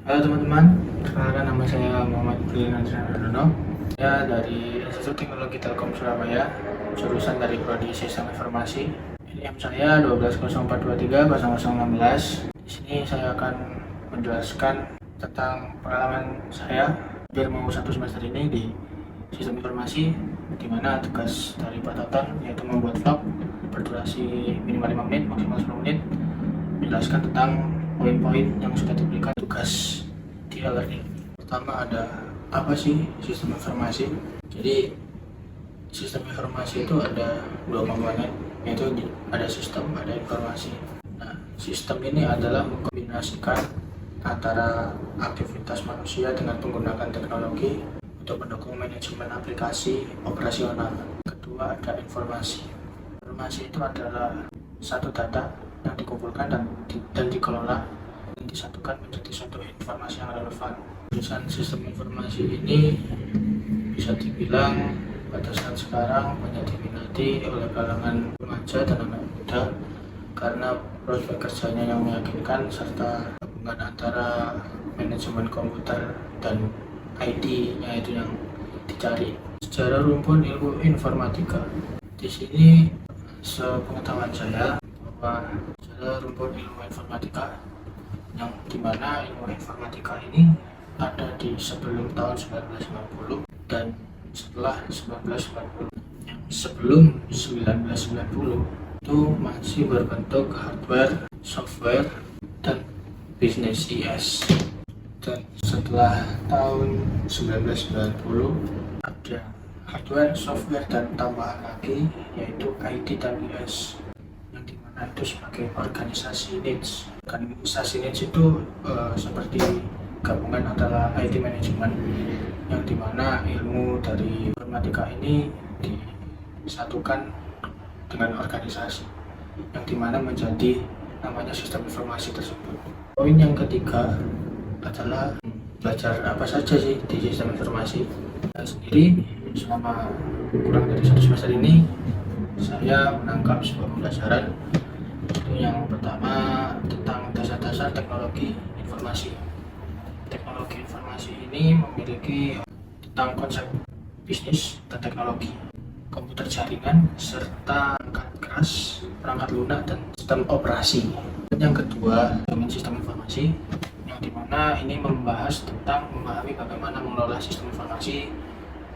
Halo teman-teman, perkenalkan nama saya Muhammad Briliansyah. Saya dari Institut Teknologi Telkom Surabaya, jurusan dari Prodi Sistem Informasi. NIM saya 1204230016. Di sini saya akan menjelaskan tentang pengalaman saya hampir mau 1 semester ini di Sistem Informasi, di mana tugas dari Pak Toton yaitu membuat vlog berdurasi minimal 5 menit, maksimal 10 menit, menjelaskan tentang poin-poin yang sudah diberikan tugas di e-learning. Pertama, ada apa sih sistem informasi? Jadi sistem informasi itu ada dua komponen, yaitu ada sistem, ada informasi. Nah, sistem ini adalah mengkombinasikan antara aktivitas manusia dengan menggunakan teknologi untuk mendukung manajemen aplikasi operasional. Kedua, ada informasi. Informasi itu adalah satu data yang dikumpulkan dan dikelola dan disatukan menjadi suatu informasi yang relevan. Jurusan sistem informasi ini bisa dibilang pada saat sekarang banyak diminati oleh kalangan remaja dan anak muda karena prospek kerjanya yang meyakinkan serta gabungan antara manajemen komputer dan IT-nya itu yang dicari. Secara rumpun ilmu informatika, di sini sepengetahuan saya bahwa secara rumpun ilmu informatika yang dimana ilmu informatika ini ada di sebelum tahun 1990 dan setelah 1990. Yang sebelum 1990 itu masih berbentuk hardware, software, dan bisnis IS. Dan setelah tahun 1990 ada hardware, software, dan tambahan lagi yaitu IT dan IS, yang dimana itu sebagai organisasi niche. Organisasi niche itu seperti gabungan antara IT manajemen, yang dimana ilmu dari informatika ini disatukan dengan organisasi, yang dimana menjadi namanya sistem informasi tersebut. Poin yang ketiga adalah belajar apa saja sih di sistem informasi. Saya sendiri selama kurang dari 1 semester ini saya menangkap sebuah pembelajaran, itu yang pertama tentang dasar-dasar teknologi informasi. Teknologi informasi ini memiliki tentang konsep bisnis dan teknologi, komputer jaringan, serta perangkat keras, perangkat lunak, dan sistem operasi. Dan yang kedua, domain sistem informasi, yang dimana ini membahas tentang memahami bagaimana mengelola sistem informasi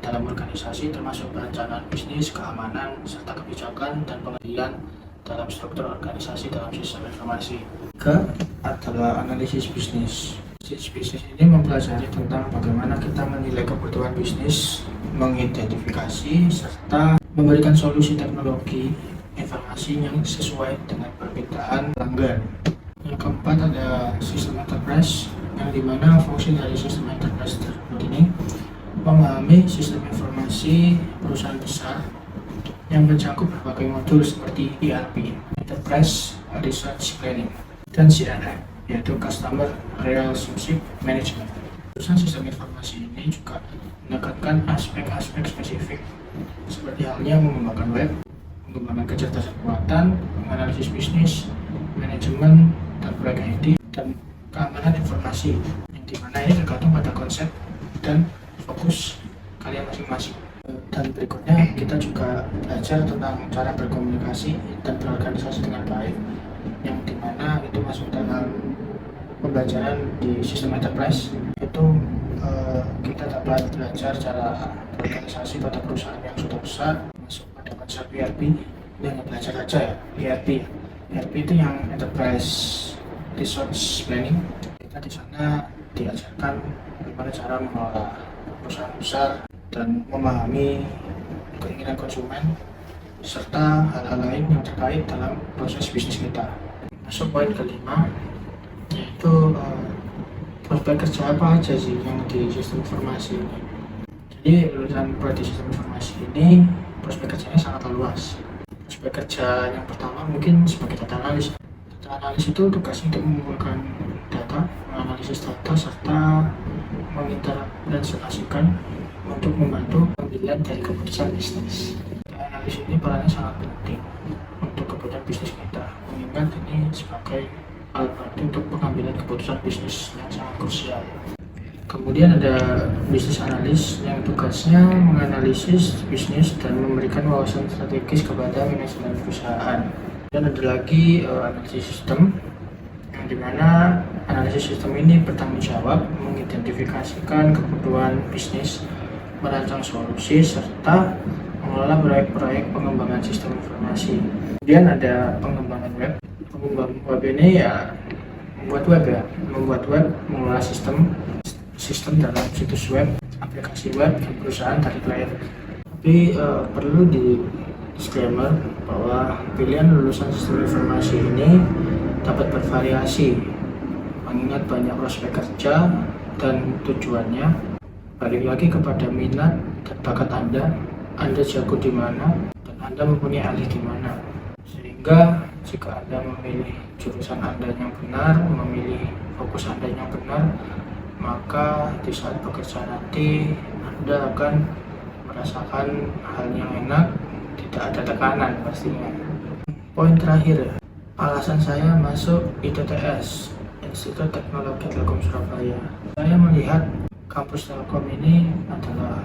dalam organisasi, termasuk perencanaan bisnis, keamanan, serta kebijakan dan pengendalian dalam struktur organisasi dalam sistem informasi. Ketiga adalah analisis bisnis. Analisis bisnis ini mempelajari tentang bagaimana kita menilai kebutuhan bisnis, mengidentifikasi, serta memberikan solusi teknologi informasi yang sesuai dengan permintaan pelanggan. Yang keempat ada sistem enterprise, yang dimana fungsi dari sistem enterprise tersebut ini memahami sistem informasi perusahaan besar yang mencakup berbagai modul seperti ERP, Enterprise Research Planning, dan CRM, yaitu Customer Relationship Management. Jurusan sistem informasi ini juga menekankan aspek-aspek spesifik seperti halnya mengembangkan web, mengembangkan kecerdasan buatan, menganalisis bisnis, manajemen, dan proyek IT, dan keamanan informasi, yang dimana ini tergantung pada konsep dan fokus kalian masing-masing. Dan berikutnya kita juga belajar tentang cara berkomunikasi dan berorganisasi dengan baik, yang dimana itu masuk dalam pembelajaran di sistem enterprise. Itu kita dapat belajar cara berorganisasi pada perusahaan yang sudah besar, masuk pada konsep ERP. Ini hanya belajar aja ya, ERP. ERP itu yang Enterprise Resource Planning. Kita di sana diajarkan bagaimana cara mengelola perusahaan besar dan memahami keinginan konsumen serta hal-hal lain yang terkait dalam proses bisnis kita. Masuk poin kelima, yaitu prospek kerja apa aja sih yang di sistem informasi ini. Jadi lulusan prodi sistem informasi ini prospek kerjanya sangat luas. Prospek kerja yang pertama mungkin sebagai data analis. Data analis itu tugasnya untuk mengumpulkan data, menganalisis data, serta menginterpretasikan untuk membantu pengambilan dari keputusan bisnis. Analis ini perannya sangat penting untuk keputusan bisnis kita, mengingat ini sebagai alat bantu untuk pengambilan keputusan bisnis yang sangat krusial. Kemudian ada bisnis analis yang tugasnya menganalisis bisnis dan memberikan wawasan strategis kepada manajemen perusahaan. Dan ada lagi analisis sistem, yang dimana analisis sistem ini bertanggung jawab mengidentifikasikan kebutuhan bisnis, merancang solusi, serta mengelola proyek-proyek pengembangan sistem informasi. Kemudian ada pengembangan web. Pengembangan web ini ya membuat web, mengelola sistem dalam situs web, aplikasi web dan perusahaan dari klien. Tapi perlu di disclaimer bahwa pilihan lulusan sistem informasi ini dapat bervariasi mengingat banyak prospek kerja dan tujuannya. Balik lagi kepada minat dan bakat Anda jago di mana dan Anda mempunyai ahli di mana. Sehingga jika Anda memilih jurusan Anda yang benar, memilih fokus Anda yang benar, maka di saat bekerja nanti Anda akan merasakan hal yang enak, tidak ada tekanan pastinya. Poin terakhir, alasan saya masuk ITTS, Institut Teknologi Telkom Surabaya. Saya melihat kampus Telkom ini adalah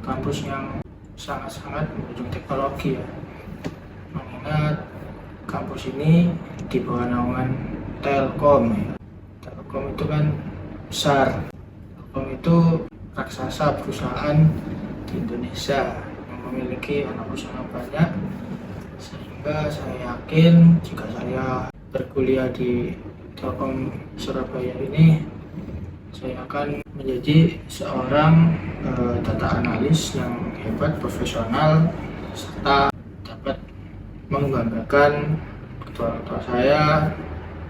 kampus yang sangat-sangat menunjukkan teknologi ya. Mengingat kampus ini di bawah naungan Telkom ya. Telkom itu kan besar. Telkom itu raksasa perusahaan di Indonesia yang memiliki anak usaha banyak, sehingga saya yakin jika saya berkuliah di Telkom Surabaya ini, saya akan menjadi seorang data analis yang hebat, profesional, serta dapat membanggakan kedua orang tua saya,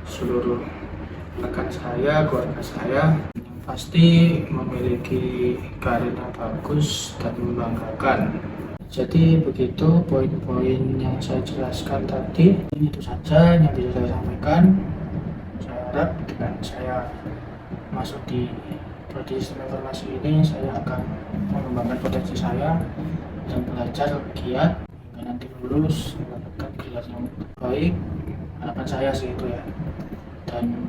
seluruh rekan saya, keluarga saya, yang pasti memiliki karir yang bagus dan membanggakan. Jadi begitu poin-poin yang saya jelaskan tadi. Itu saja yang bisa saya sampaikan. Saya harap dengan saya masuk di prodi sistem informasi ini, saya akan mengembangkan potensi saya dan belajar giat hingga nanti lulus mendapatkan gelar yang baik. Harapan saya sih itu ya. Dan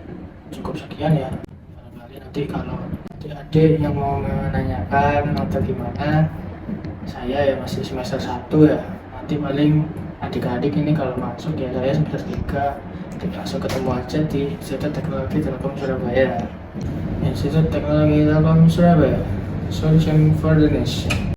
cukup sekian ya. Barangkali nanti kalau adik-adik yang mau menanyakan atau gimana, saya ya masih semester 1 ya. Nanti paling adik-adik ini kalau masuk ya saya semester 3, langsung ketemu aja di Institut Teknologi Telkom Surabaya. Institut Teknologi Telkom Surabaya, Solution for the Nation.